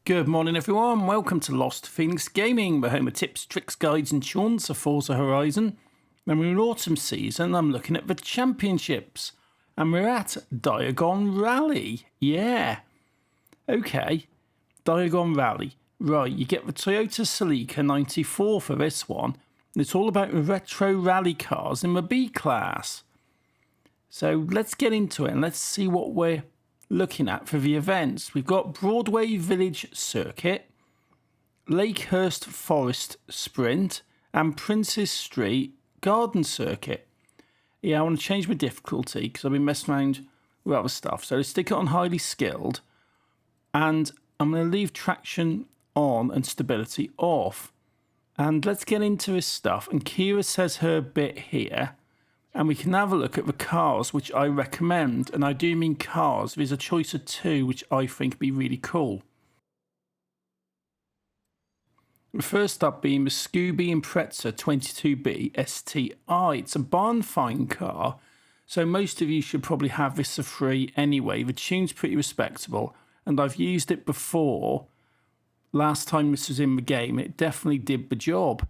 Good morning everyone, welcome to Lost Phoenix Gaming, the home of tips, tricks, guides and tunes for Forza Horizon. And we're in autumn season, I'm looking at the championships. And we're at Diagon Rally, yeah. Okay, Diagon Rally. Right, you get the Toyota Celica 94 for this one. It's all about the retro rally cars in the B class. So let's get into it and let's see what we're looking at for the events. We've got Broadway Village Circuit, Lakehurst Forest Sprint, and Princes Street Garden Circuit. Yeah, I want to change my difficulty because I've been messing around with other stuff. So let's stick it on highly skilled, and I'm going to leave traction on and stability off. And let's get into this stuff. And Kira says her bit here. And we can have a look at the cars, which I recommend. And I do mean cars. There's a choice of two, which I think would be really cool. The first up being the Subaru Impreza 22B STI. It's a barn find car. So most of you should probably have this for free anyway. The tune's pretty respectable. And I've used it before. Last time this was in the game, it definitely did the job.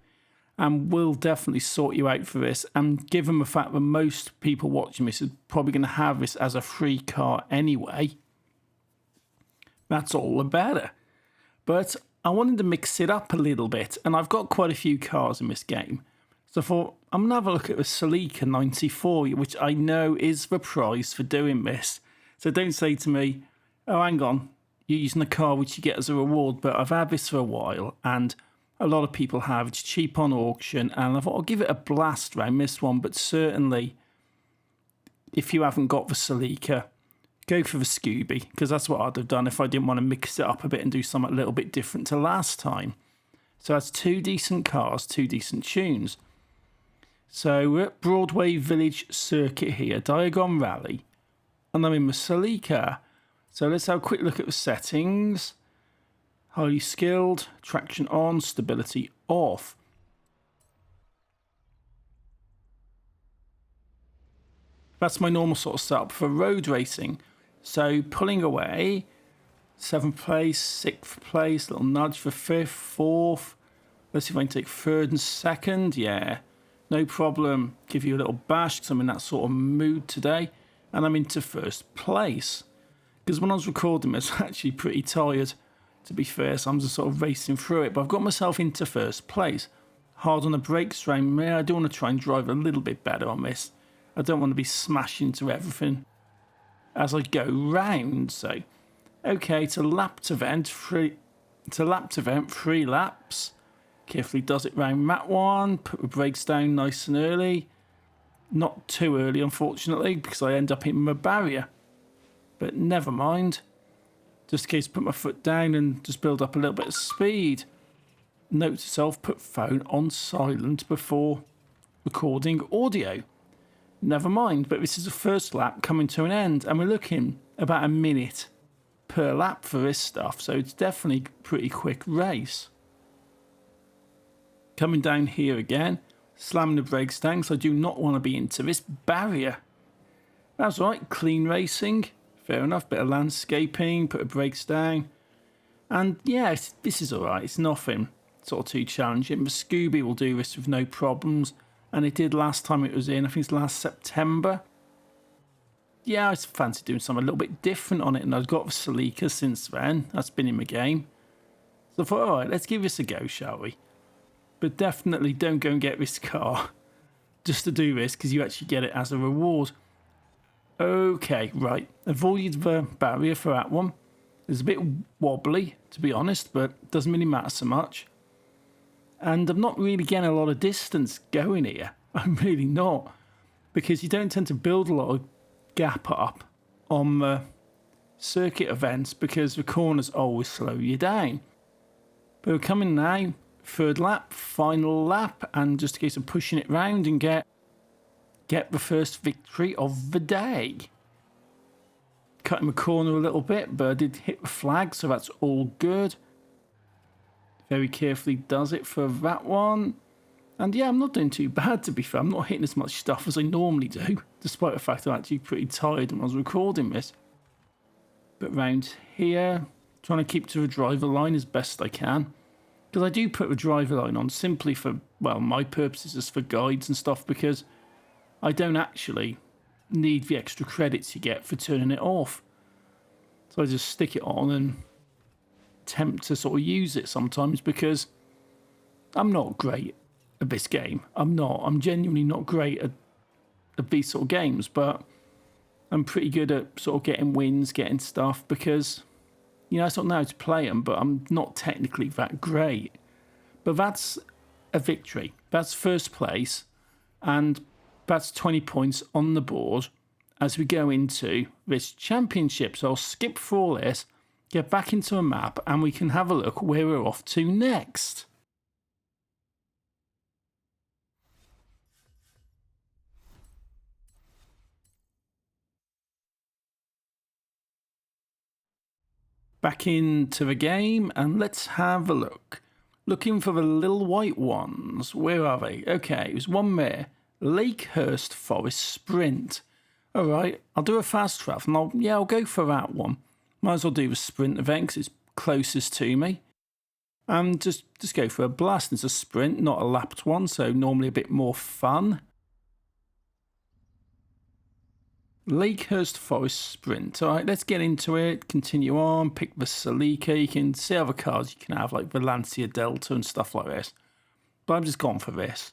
And we'll definitely sort you out for this. And given the fact that most people watching this are probably going to have this as a free car anyway, that's all the better. But I wanted to mix it up a little bit, and I've got quite a few cars in this game. So I thought, I'm going to have a look at the Celica 94, which I know is the prize for doing this. So don't say to me, oh, hang on, you're using a car which you get as a reward, but I've had this for a while, and a lot of people have. It's cheap on auction, and I thought I'll give it a blast round this one. But certainly, if you haven't got the Celica, go for the Scooby, because that's what I'd have done if I didn't want to mix it up a bit and do something a little bit different to last time. So that's two decent cars, two decent tunes. So we're at Broadway Village Circuit here, Diagon Rally, and I'm in the Celica. So let's have a quick look at the settings. Highly skilled, traction on, stability off. That's my normal sort of setup for road racing. So pulling away, 7th place, 6th place, little nudge for 5th, 4th. Let's see if I can take 3rd and 2nd. Yeah, no problem. Give you a little bash because I'm in that sort of mood today. And I'm into 1st place. Because when I was recording this, I was actually pretty tired, to be fair, so I'm just sort of racing through it. But I've got myself into 1st place. Hard on the brakes round me. I do want to try and drive a little bit better on this. I don't want to be smashing into everything as I go round. So, okay, to lapped event, 3 laps. Carefully does it round that one. Put the brakes down nice and early. Not too early, unfortunately, because I end up hitting my barrier. But never mind. Just in case, put my foot down and just build up a little bit of speed. Note to self, put phone on silent before recording audio. Never mind, but this is the first lap coming to an end, and we're looking about a minute per lap for this stuff, so it's definitely a pretty quick race. Coming down here again, slamming the brakes down because I do not want to be into this barrier. That's right, clean racing. Fair enough, bit of landscaping, put the brakes down. And yeah, this is alright, it's nothing sort of too challenging. The Scooby will do this with no problems. And it did last time it was in, I think it's last September. Yeah, I just fancy doing something a little bit different on it. And I've got the Celica since then. That's been in my game. So I thought, alright, let's give this a go, shall we? But definitely don't go and get this car just to do this, because you actually get it as a reward. Okay, right. Avoided the barrier for that one. It's a bit wobbly, to be honest, but doesn't really matter so much. And I'm not really getting a lot of distance going here. I'm really not. Because you don't tend to build a lot of gap up on the circuit events because the corners always slow you down. But we're coming now, 3rd lap, final lap, and just in case of pushing it round and get the first victory of the day. Cutting the corner a little bit, but I did hit the flag, so that's all good. Very carefully does it for that one. And yeah, I'm not doing too bad, to be fair. I'm not hitting as much stuff as I normally do, despite the fact I'm actually pretty tired when I was recording this. But round here, trying to keep to the driver line as best I can. Because I do put the driver line on simply for, well, my purposes as for guides and stuff, because I don't actually need the extra credits you get for turning it off. So I just stick it on and attempt to sort of use it sometimes, because I'm not great at this game. I'm genuinely not great at these sort of games, but I'm pretty good at sort of getting wins, getting stuff, because, you know, I sort of know how to play them, but I'm not technically that great. But that's a victory. That's first place, and that's 20 points on the board as we go into this championship. So I'll skip through all this, get back into a map, and we can have a look where we're off to next. Back into the game, and let's have a look. Looking for the little white ones. Where are they? Okay, there's one there. Lakehurst Forest Sprint. All right, I'll do a fast travel, and I'll go for that one. Might as well do the sprint event because it's closest to me. And just go for a blast. It's a sprint, not a lapped one, so normally a bit more fun. Lakehurst Forest Sprint. All right, let's get into it. Continue on. Pick the Celica. You can see other cars you can have, like the Lancia Delta and stuff like this. But I've just gone for this.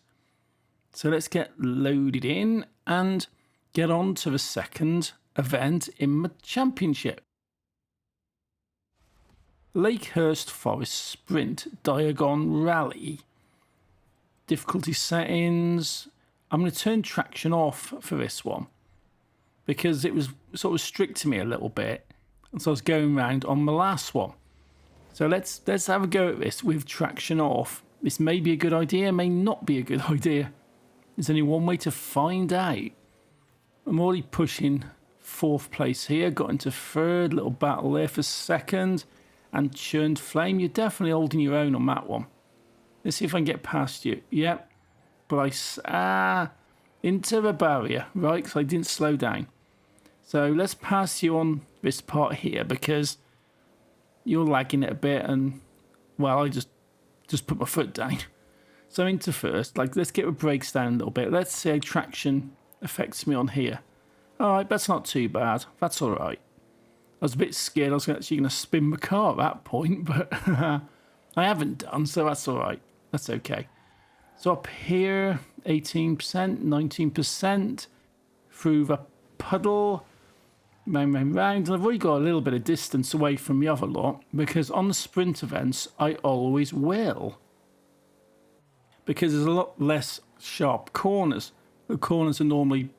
So let's get loaded in and get on to the second event in the championship. Lakehurst Forest Sprint Diagon Rally. Difficulty settings. I'm going to turn traction off for this one, because it was sort of restricting me a little bit. And so I was going around on the last one. So let's have a go at this with traction off. This may be a good idea, may not be a good idea. There's only one way to find out. I'm already pushing fourth place here. Got into third, little battle there for second. And churned flame. You're definitely holding your own on that one. Let's see if I can get past you. Yep. But into the barrier, right? Because I didn't slow down. So let's pass you on this part here, because you're lagging it a bit, and, well, I just put my foot down. So into first, let's get the brakes down a little bit. Let's see how traction affects me on here. All right, that's not too bad. That's all right. I was a bit scared I was actually going to spin the car at that point, but I haven't done, so that's all right. That's okay. So up here, 18%, 19%, through the puddle, round, and I've already got a little bit of distance away from the other lot, because on the sprint events, I always will. Because there's a lot less sharp corners. The corners are normally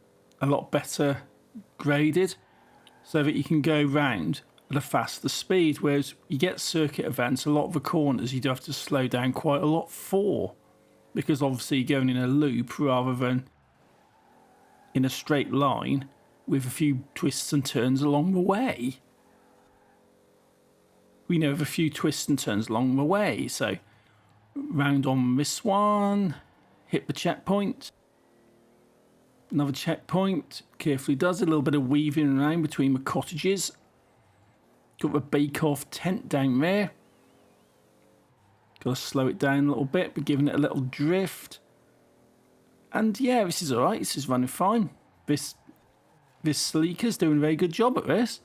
a lot better graded, so that you can go round at a faster speed, whereas you get circuit events, a lot of the corners you do have to slow down quite a lot for, because obviously you're going in a loop rather than in a straight line with a few twists and turns along the way. We know of a few twists and turns along the way, so round on this one, hit the checkpoint. Another checkpoint, carefully does a little bit of weaving around between the cottages. Got the bake-off tent down there. Got to slow it down a little bit, but giving it a little drift. And yeah, this is alright, this is running fine. This Celica's doing a very good job at this.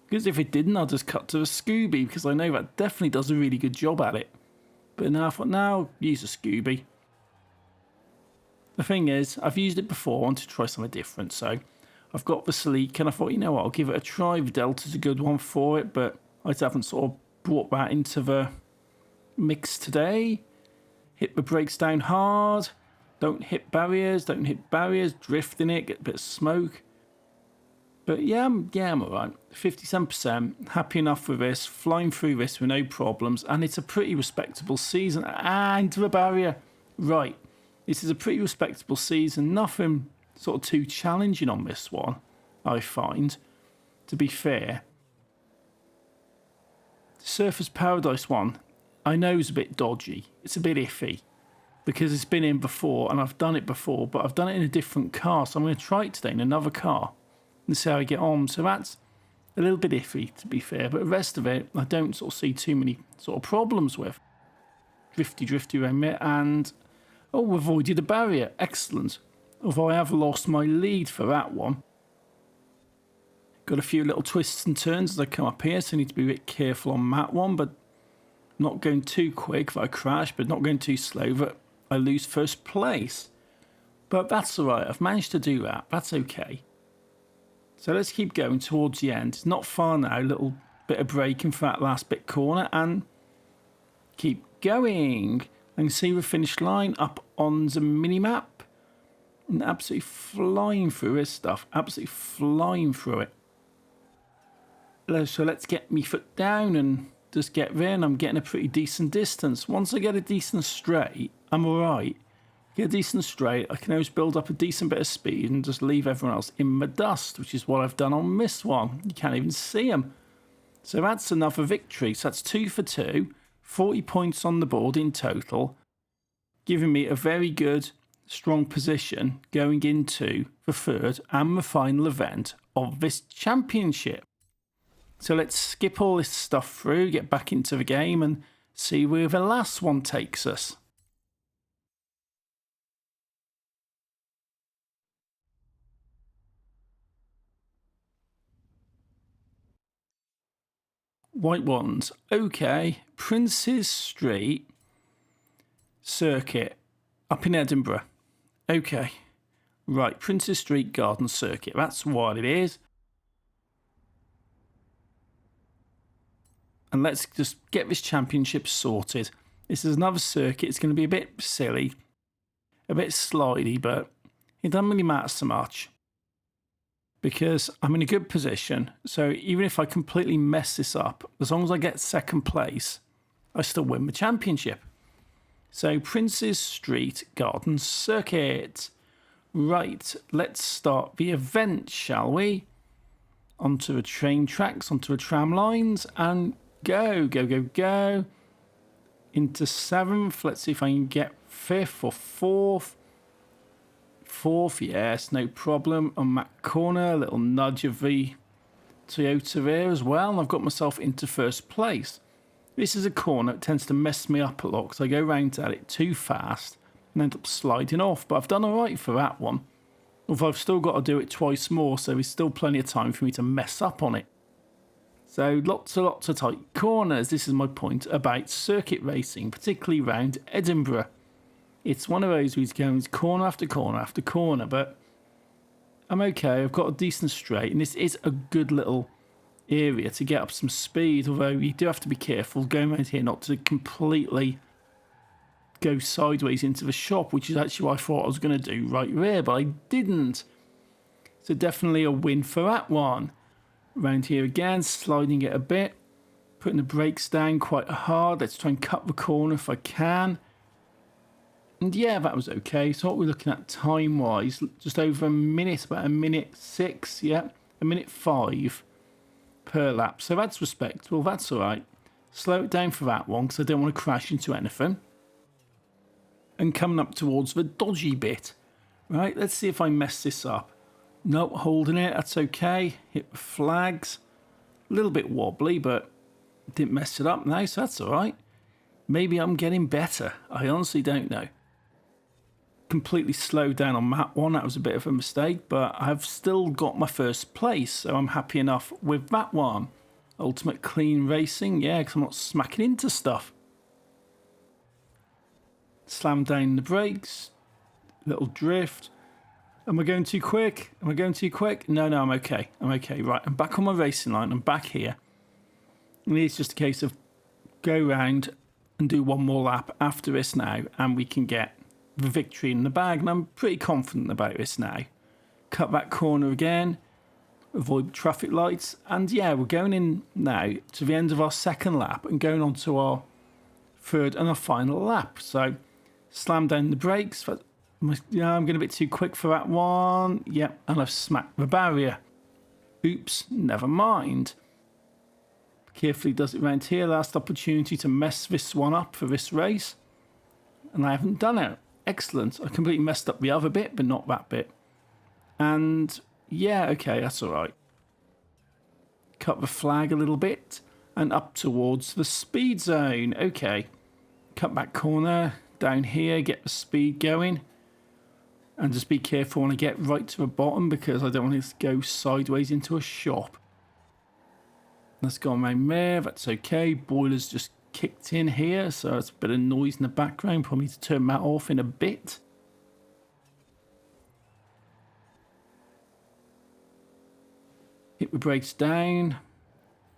Because if it didn't, I'll just cut to the Scooby, because I know that definitely does a really good job at it. But now I thought, now use a Scooby. The thing is, I've used it before, I want to try something different, so I've got the Celica, and I thought, you know what, I'll give it a try. The Delta's a good one for it, but I just haven't sort of brought that into the mix today. Hit the brakes down hard, don't hit barriers, drift in it, get a bit of smoke. But yeah, I'm alright. 57%, happy enough with this, flying through this with no problems, and it's a pretty respectable season. Into the barrier. Right. This is a pretty respectable season. Nothing sort of too challenging on this one, I find, to be fair. The Surfers Paradise one, I know is a bit dodgy. It's a bit iffy, because it's been in before, and I've done it before, but I've done it in a different car, so I'm going to try it today in another car and see how I get on. So that's A little bit iffy, to be fair, but the rest of it, I don't sort of see too many sort of problems with. Drifty around it, and oh, avoided a barrier. Excellent. Although I have lost my lead for that one. Got a few little twists and turns as I come up here, so I need to be a bit careful on that one, but not going too quick if I crash, but not going too slow that I lose first place. But that's alright, I've managed to do that. That's okay. So let's keep going towards the end. It's not far now, a little bit of braking for that last bit corner, and keep going. I can see the finish line up on the mini-map. And absolutely flying through this stuff. Absolutely flying through it. So let's get me foot down and just get there, and I'm getting a pretty decent distance. Once I get a decent straight, I'm alright. Get a decent straight, I can always build up a decent bit of speed and just leave everyone else in the dust, which is what I've done on this one. You can't even see them. So that's another victory. So that's 2 for 2, 40 points on the board in total, giving me a very good, strong position going into the third and the final event of this championship. So let's skip all this stuff through, get back into the game and see where the last one takes us. White ones. Okay, Prince's Street Circuit up in Edinburgh. Okay, right, Prince's Street Garden Circuit. That's what it is. And let's just get this championship sorted. This is another circuit. It's going to be a bit silly, a bit slidey, but it doesn't really matter so much because I'm in a good position. So even if I completely mess this up, as long as I get second place, I still win the championship. So Prince's Street Garden Circuit. Right, let's start the event, shall we? Onto the train tracks, onto the tram lines, and go into 7th. Let's see if I can get 5th or 4th, yes, no problem. On that corner, a little nudge of the Toyota there as well, and I've got myself into first place. This is a corner that tends to mess me up a lot because I go round at it too fast and end up sliding off, but I've done alright for that one. Although I've still got to do it twice more, so there's still plenty of time for me to mess up on it. So lots of tight corners. This is my point about circuit racing, particularly around Edinburgh. It's one of those where he's going corner after corner after corner, but I'm okay. I've got a decent straight, and this is a good little area to get up some speed, although you do have to be careful going around here not to completely go sideways into the shop, which is actually what I thought I was going to do right there, but I didn't. So definitely a win for that one. Around here again, sliding it a bit, putting the brakes down quite hard. Let's try and cut the corner if I can. And yeah, that was okay. So what we're looking at time-wise, just over a minute, about a minute 6, yeah, a minute 5 per lap. So that's respectable, that's all right. Slow it down for that one because I don't want to crash into anything. And coming up towards the dodgy bit. Right, let's see if I mess this up. Nope, holding it, that's okay. Hit the flags. A little bit wobbly, but didn't mess it up now, so that's all right. Maybe I'm getting better. I honestly don't know. Completely slowed down on that one. That was a bit of a mistake, but I've still got my first place, so I'm happy enough with that one. Ultimate clean racing, yeah, because I'm not smacking into stuff. Slam down the brakes. Little drift. Am I going too quick? Am I going too quick? No, I'm okay. I'm okay. Right, I'm back on my racing line. I'm back here. And it's just a case of go round and do one more lap after this now, and we can get the victory in the bag. And I'm pretty confident about this now. Cut that corner again. Avoid traffic lights. And yeah, we're going in now to the end of our second lap and going on to our third and our final lap. So slam down the brakes. Yeah, I'm going a bit too quick for that one. Yep, and I've smacked the barrier. Oops, never mind. Carefully does it around here. Last opportunity to mess this one up for this race. And I haven't done it. Excellent. I completely messed up the other bit, but not that bit. And yeah, okay, that's all right. back up the flag a little bit and up towards the speed zone. Okay, cut back corner down here, get the speed going. And just be careful when I get right to the bottom because I don't want to go sideways into a shop. Let's go around there, that's okay. Boiler's just kicked in here, so it's a bit of noise in the background. Probably need to turn that off in a bit. Hit the brakes down.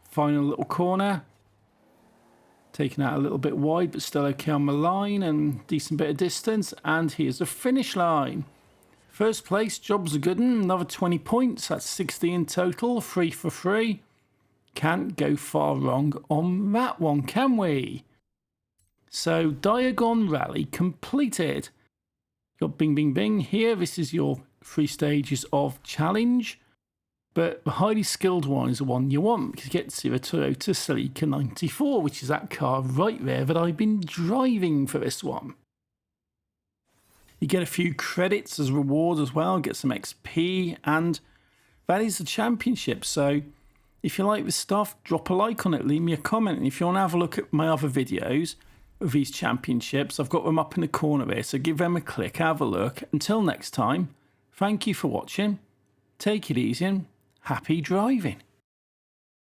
Final little corner. Taking out a little bit wide, but still okay on the line and decent bit of distance. And here's the finish line. First place, job's a good one. Another 20 points. That's 60 in total. 3 for 3. Can't go far wrong on that one, can we? So, Diagon Rally completed. Got bing, bing, bing. Here, this is your 3 stages of challenge. But the highly skilled one is the one you want because you get to see the Toyota Celica 94, which is that car right there that I've been driving for this one. You get a few credits as reward as well, get some XP, and that is the championship. So if you like this stuff, drop a like on it, leave me a comment. And if you want to have a look at my other videos of these championships, I've got them up in the corner there, so give them a click, have a look. Until next time, thank you for watching, take it easy and happy driving.